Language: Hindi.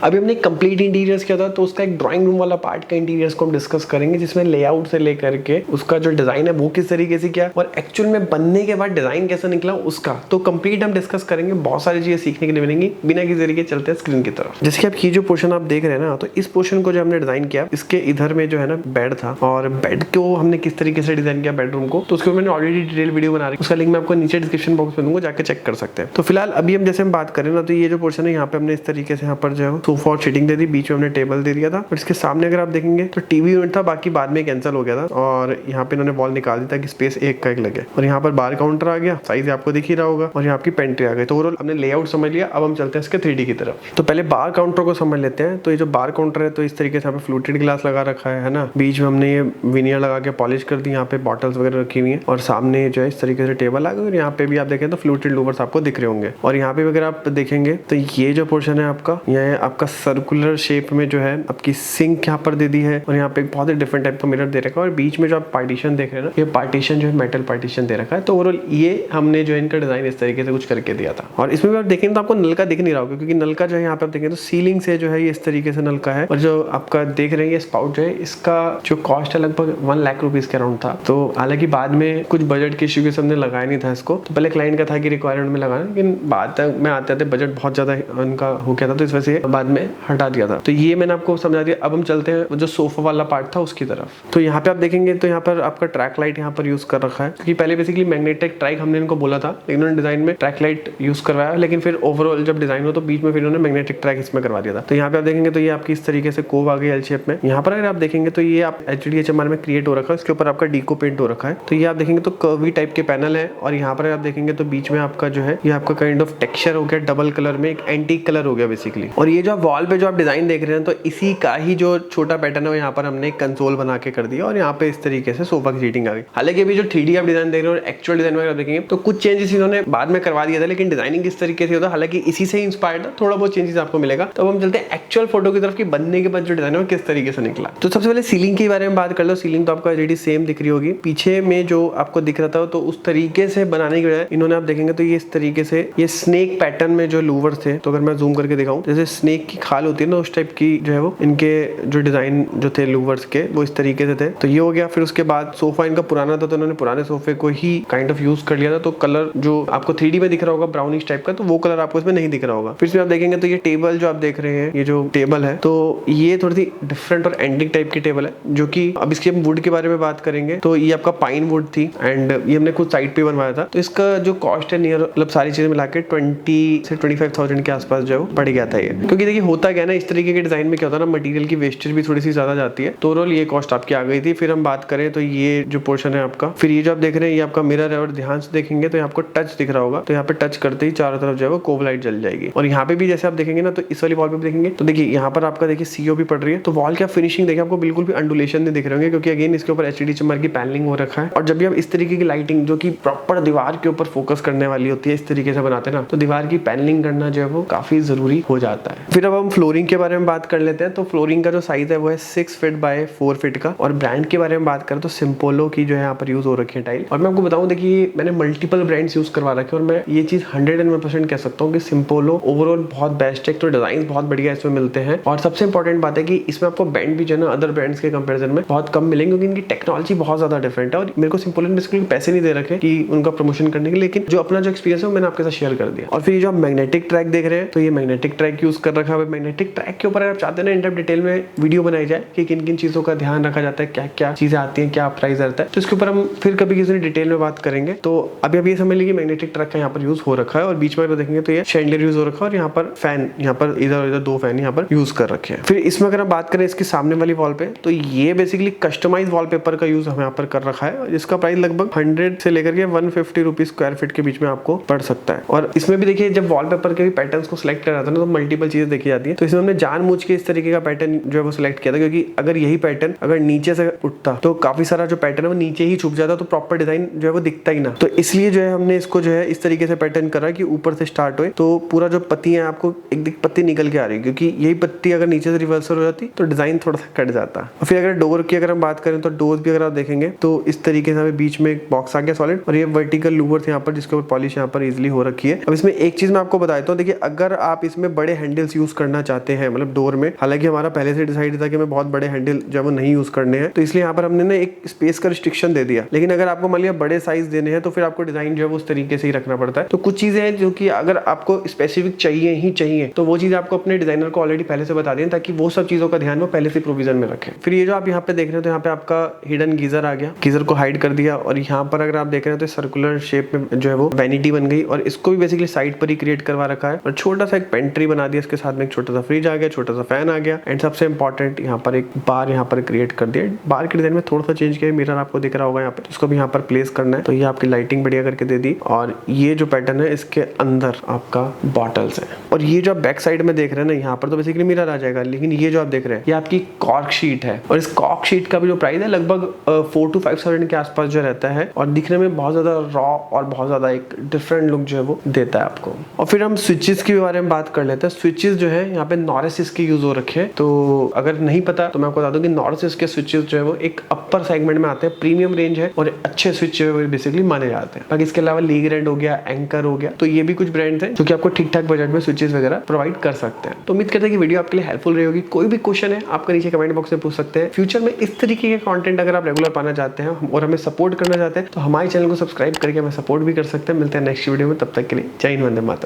अभी हमने कंप्लीट इंटीरियर्स किया था, तो उसका एक ड्राइंग रूम वाला पार्ट का इंटीरियर्स को हम डिस्कस करेंगे, जिसमें लेआउट से लेकर के उसका जो डिजाइन है वो किस तरीके से किया और एक्चुअल में बनने के बाद डिजाइन कैसा निकला उसका तो कंप्लीट हम डिस्कस करेंगे। बहुत सारी चीजें सीखने के लिए मिलेंगी। बिना किसी तरीके चलते हैं स्क्रीन की तरफ। जैसे कि आप ये जो पोर्शन आप देख रहे हैं ना, तो इस पोर्शन को जो हमने डिजाइन किया, इसके इधर में जो है ना बेड था, और बेड को हमने किस तरीके से डिजाइन किया बेडरूम को, तो उसके ऊपर मैंने ऑलरेडी डिटेल वीडियो बना रही, उसका लिंक मैं आपको नीचे डिस्क्रिप्शन बॉक्स में दूंगा, जाके चेक कर सकते हैं। तो फिलहाल अभी हम जैसे हम बात करें ना, तो ये जो पोर्शन है यहाँ पे हमने इस तरीके से यहाँ पर जो है सोफा और सीटिंग दे दी, बीच में हमने टेबल दे दिया था, और इसके सामने अगर आप देखेंगे तो टीवी यूनिट था, बाकी बाद में कैंसिल हो गया था, और यहाँ पे इन्होंने वॉल निकाल दी ताकि स्पेस एक का एक लगे। और यहाँ पर बार काउंटर आ गया, साइज आपको दिख ही रहा होगा, और यहाँ आपकी पेंट्री आ गई। तो ओवरऑल हमने लेआउट समझ लिया। अब हम चलते हैं इसके 3D की तरफ। तो पहले बार काउंटर को समझ लेते हैं। तो ये जो बार काउंटर है, तो इस तरीके से यहाँ पे फ्लूटेड ग्लास लगा रखा है ना, बीच में हमने ये विनियर लगा के पॉलिश कर दी, यहाँ पे बॉटल्स वगैरह रखी हुई है, और सामने जो है इस तरीके से टेबल आ गई, और यहाँ पे भी आप देखें तो फ्लूटेड लूवर्स आपको दिख रहे होंगे। और यहाँ पे अगर आप देखेंगे तो ये जो पोर्शन है आपका, यह आपका सर्कुलर शेप में जो है आपकी सिंक यहाँ पर दे दी है, और यहाँ पे एक बहुत ही डिफरेंट टाइप का मिरर दे रखा है, और बीच में जो आप पार्टीशन देख रहे हैं ना, ये पार्टीशन जो है मेटल पार्टीशन दे रखा है। तो ओवरऑल ये हमने जो इनका डिजाइन इस तरीके से कुछ करके दिया था। और इसमें भी आप देखेंगे तो आपको नल का दिख नहीं रहा होगा, क्योंकि नल का जो है यहाँ पे आप देखेंगे तो सीलिंग से जो है ये इस तरीके से नल का है, और जो आपका देख रहे हैं ये स्पाउट जो है, इसका जो कॉस्ट है लगभग 1 लाख रुपीज के अराउंड था। तो हालांकि बाद में कुछ बजट के इश्यू के सामने लगाया नहीं था इसको, तो पहले क्लाइंट का था कि रिक्वायरमेंट में लगाना, लेकिन बाद में आते आते बजट बहुत ज्यादा उनका हो गया था, तो इस वजह से बाद में हटा दिया था। तो ये मैंने आपको समझा दिया। अब हम चलते हैं जो सोफा वाला पार्ट था उसकी तरफ। तो यहाँ पे आप देखेंगे तो यहाँ पर आपका ट्रैक लाइट यहाँ पर यूज कर रखा है, क्योंकि पहले बेसिकली मैग्नेटिक ट्रैक हमने इनको बोला था, लेकिन उन्होंने डिजाइन में ट्रैक लाइट यूज करवाया, लेकिन फिर ओवरऑल जब डिजाइन हो तो बीच में फिर उन्होंने मैग्नेटिक ट्रैक इसमें करवा दिया था। तो यहाँ पे आप देखेंगे तो ये आपकी इस तरीके से कोव आ गई एल शेप में। यहाँ पर अगर आप देखेंगे तो ये आप HDHMR में क्रिएट हो रखा है, इसके ऊपर आपका डीको पेंट हो रखा है। तो ये आप देखेंगे तो कर्वी टाइप के पैनल है, और यहाँ पर आप देखेंगे तो बीच में आपका जो है ये आपका काइंड ऑफ टेक्सचर हो गया, डबल कलर में एक एंटीक कलर हो गया बेसिकली। और ये जो आप वॉल पे जो आप डिजाइन देख रहे हैं, तो इसी का ही जो छोटा पैटर्न है यहाँ पर हमने कंसोल बना के कर दिया, और यहाँ पे इस तरीके से सोफा की सीटिंग आ गई। हालांकि अभी जो 3D आप डिजाइन देख रहे हो और एक्चुअल डिजाइन वगैरह देखेंगे तो कुछ चेंजेस इन्होंने बाद में करवा दिया था, लेकिन डिजाइनिंग किस तरीके से होता है, हालांकि इसी से इंस्पायर्ड है, थोड़ा बहुत चेंजेस आपको मिलेगा। तो अब हम चलते हैं एक्चुअल फोटो की तरफ कि बनने के बाद जो डिजाइन है किस तरीके से निकला। तो सबसे पहले सीलिंग के बारे में बात कर लो। सीलिंग तो आपको ऑलरेडी सेम दिख रही होगी, पीछे में जो आपको दिख रहा था, तो उस तरीके से बनाने के बजाय इन्होंने आप देखेंगे तो ये इस तरीके से ये स्नेक पैटर्न में जो लूवर थे, तो अगर मैं जूम करके दिखाऊं, जैसे स्नेक की खाल होती है ना, उस टाइप की जो है वो इनके जो डिजाइन जो थे लूवर्स के वो इस तरीके से थे। तो ये हो गया। फिर उसके बाद सोफा इनका पुराना था, तो उन्होंने पुराने सोफे को ही काइंड ऑफ यूज कर लिया था। तो कलर जो आपको 3D में दिख रहा होगा ब्राउनिश टाइप का, तो वो कलर आपको इसमें नहीं दिख रहा होगा। फिर इसमें आप देखेंगे तो ये टेबल जो आप देख रहे हैं, ये जो टेबल है, तो ये थोड़ी सी डिफरेंट और एंटिक टाइप की टेबल है, जो कि अब इसके वुड के बारे में बात करेंगे तो ये आपका पाइन वुड थी, एंड ये हमने खुद साइड पे बनवाया था। तो इसका जो कॉस्ट है नियर मतलब सारी चीजें मिला के 20 से 25,000 के आसपास जो पड़ गया था ये। क्योंकि देखिए होता क्या है ना, इस तरीके के डिजाइन में क्या होता है ना, मटेरियल की वेस्टेज भी थोड़ी सी ज्यादा जाती है, तो ओवरऑल ये कॉस्ट आपकी आ गई थी। फिर हम बात करें तो ये जो पोर्शन है आपका, फिर ये जो आप देख रहे हैं ये आपका मिरर है, और ध्यान से देखेंगे तो आपको टच दिख रहा होगा, तो यहाँ पे टच करते ही चारों तरफ जो है वो कोव लाइट जल जाएगी। और यहाँ पे भी जैसे आप देखेंगे ना, तो इस वाली वॉल पे देखेंगे तो देखिए यहाँ पर आपका देखिए COP पड़ रही है, तो वॉल क्या फिनिशिंग देखिए आपको बिल्कुल भी अंडुलेशन नहीं दिख रहे होंगे, क्योंकि अगेन इसके ऊपर HDHMR की पैनलिंग हो रखा है। और जब भी आप इस तरीके की लाइटिंग जो कि प्रॉपर दीवार के ऊपर फोकस करने वाली होती है, इस तरीके से बनाते हैं ना, तो दीवार की पैनलिंग करना जो है वो काफी जरूरी हो जाता है। फिर अब हम फ्लोरिंग के बारे में बात कर लेते हैं। तो फ्लोरिंग का जो साइज है वो है 6 फीट बाय 4 फीट का। और ब्रांड के बारे में बात करें तो सिम्पोलो की जो है यहाँ पर यूज हो रखी है टाइल। और मैं आपको बताऊं, देखिए मैंने मल्टीपल ब्रांड्स यूज करवा रखे, और मैं ये चीज 101% कह सकता हूँ कि सिम्पोलो ओवरऑल बहुत बेस्ट है। तो डिजाइन बहुत बढ़िया इसमें मिलते हैं, और सबसे इंपॉर्टेंट बात है कि इसमें आपको बैंड भी जो है ना अदर ब्रांड्स के कंपैरिजन में बहुत कम मिलेंगे, क्योंकि इनकी टेक्नोलॉजी बहुत ज्यादा डिफरेंट है। और मेरे को सिम्पोलो ने बेसिकली पैसे नहीं दे रखे कि उनका प्रमोशन करने के, लेकिन जो अपना जो एक्सपीरियंस है मैंने आपके साथ शेयर कर दिया। और फिर ये जो आप मैग्नेटिक ट्रैक देख रहे हैं, तो ये मैग्नेटिक ट्रैक यूज कर रखा है। मैग्नेटिक ट्रैक के ऊपर अगर आप चाहते हैं ना इन डिटेल में वीडियो बनाई जाए कि किन किन चीजों का ध्यान रखा जाता है, क्या क्या चीजें आती हैं, क्या प्राइस रहता है, तो इसके ऊपर हम फिर कभी किसी डिटेल में बात करेंगे। तो अभी आप ये समझ लीजिए मैग्नेटिक ट्रैक का यहाँ पर यूज हो रखा है, और बीच में अगर देखेंगे तो ये शैंडलियर यूज हो रखा है, और यहाँ पर फैन, यहाँ पर इधर उधर 2 फैन यहाँ पर यूज कर रखे हैं। फिर इसमें अगर हम बात करें इसके सामने वाली वॉल पे, तो ये बेसिकली कस्टमाइज वॉलपेपर का यूज हम यहाँ पर कर रखा है, जिसका प्राइस लगभग 100 से लेकर के 150 रुपीज स्क्वायर फीट के बीच में आपको पड़ सकता है। और इसमें भी देखिए जब वॉलपेपर के भी पैटर्न्स को सिलेक्ट करा जाता है ना, तो मल्टीपल चीजें देखी जाती है। तो इसमें हमने जानबूझ के इस तरीके का पैटर्न जो है वो सिलेक्ट किया था, क्योंकि अगर यही पैटर्न अगर नीचे से उठता तो काफी सारा जो पैटर्न है वो नीचे ही छुप जाता, तो प्रॉपर डिजाइन जो है वो दिखता ही ना। तो इसलिए जो है हमने इसको जो है इस तरीके से पैटर्न करा कि ऊपर से स्टार्ट हो, तो पूरा जो पत्ती है आपको एक पत्ती निकल के आ रही है, क्योंकि यही पत्ती अगर नीचे से रिवर्सल हो जाती तो डिजाइन थोड़ा सा कट जाता। और फिर अगर डोर की अगर हम बात करें तो डोर भी अगर आप देखेंगे तो इस तरीके से हमें बीच में एक बॉक्स आ गया सॉलिड, और ये वर्टिकल लूवर यहाँ पर जिसके ऊपर पॉलिश यहाँ पर इजिली हो रखी है। अब इसमें एक चीज मैं आपको बताता हूँ, देखिए अगर आप इसमें बड़े हैंडल्स यूज यूज करना चाहते हैं मतलब डोर में, हालांकि हमारा पहले से डिसाइड था कि मैं बहुत बड़े हैंडल जो है वो नहीं यूज करने हैं, तो इसलिए यहाँ पर हमने ना एक स्पेस का रिस्ट्रिक्शन दे दिया। लेकिन अगर आपको मान लिया बड़े साइज देने हैं तो फिर आपको डिजाइन जो है वो उस तरीके से ही रखना पड़ता है। तो कुछ चीजें हैं जो कि अगर आपको स्पेसिफिक चाहिए ही चाहिए तो वो चीज आपको अपने डिजाइनर को ऑलरेडी पहले से बता दें ताकि वो सब चीजों का ध्यान वो पहले से प्रोविजन में रखें। फिर ये जो आप यहाँ पे देख रहे हो तो यहाँ पे आपका हिडन गीजर आ गया, गीजर को हाइड कर दिया, और यहाँ पर अगर आप देख रहे हो तो सर्कुलर शेप में जो है वो वैनिटी बन गई, और इसको भी बेसिकली साइड पर ही क्रिएट करवा रखा है, और छोटा सा एक पेंट्री बना दिया, इसके साथ में एक छोटा सा फ्रिज आ गया, छोटा सा फैन आ गया, एंड सबसे इंपॉर्टेंट यहाँ पर एक बार यहाँ पर क्रिएट कर दिया। बार के डिजाइन में थोड़ा सा चेंज किया, मिरर आपको दिख रहा होगा यहाँ पे, इसको भी यहाँ पर प्लेस करना है, तो ये आपकी लाइटिंग बढ़िया करके दे दी। और ये जो पैटर्न है इसके अंदर आपका बॉटल्स है, और ये जो आप बैक साइड में देख रहे हैं ना यहाँ पर तो बेसिकली मिरर आ जाएगा, लेकिन ये जो आप देख रहे हैं ये आपकी कॉर्क शीट है, और इस कॉर्क शीट का भी जो प्राइस है लगभग 4 to 5,000 के आसपास जो रहता है, और दिखने में बहुत ज्यादा रॉ और बहुत ज्यादा एक डिफरेंट लुक जो है वो देता है आपको। और फिर हम स्विचेस के बारे में बात कर लेते हैं। स्विचेस जो है यहाँ पे नॉरिस के यूज हो रखे हैं, तो अगर नहीं पता तो मैं आपको बता दूं कि नॉरिस के स्विचेस जो है वो एक अपर सेगमेंट में आते हैं, प्रीमियम रेंज है, और अच्छे स्विच जो है वो बेसिकली माने जाते हैं। बाकी इसके अलावा लीग्रैंड हो गया, एंकर हो गया, तो ये भी कुछ ब्रांड्स हैं जो कि आपको ठीक ठाक बजट में स्विचेस वगैरह प्रोवाइड कर सकते हैं। तो उम्मीद करते हैं कि वीडियो आपके लिए हेल्पफुल रही होगी। कोई भी क्वेश्चन है आपका नीचे कमेंट बॉक्स में पूछ सकते हैं। फ्यूचर में इस तरीके के कंटेंट अगर आप रेगुलर पाना चाहते हैं और हमें सपोर्ट करना चाहते हैं तो हमारे चैनल को सब्सक्राइब करके हमें सपोर्ट भी कर सकते हैं। मिलते हैं नेक्स्ट वीडियो में, तब तक के लिए जय हिंद, वंदे मातरम।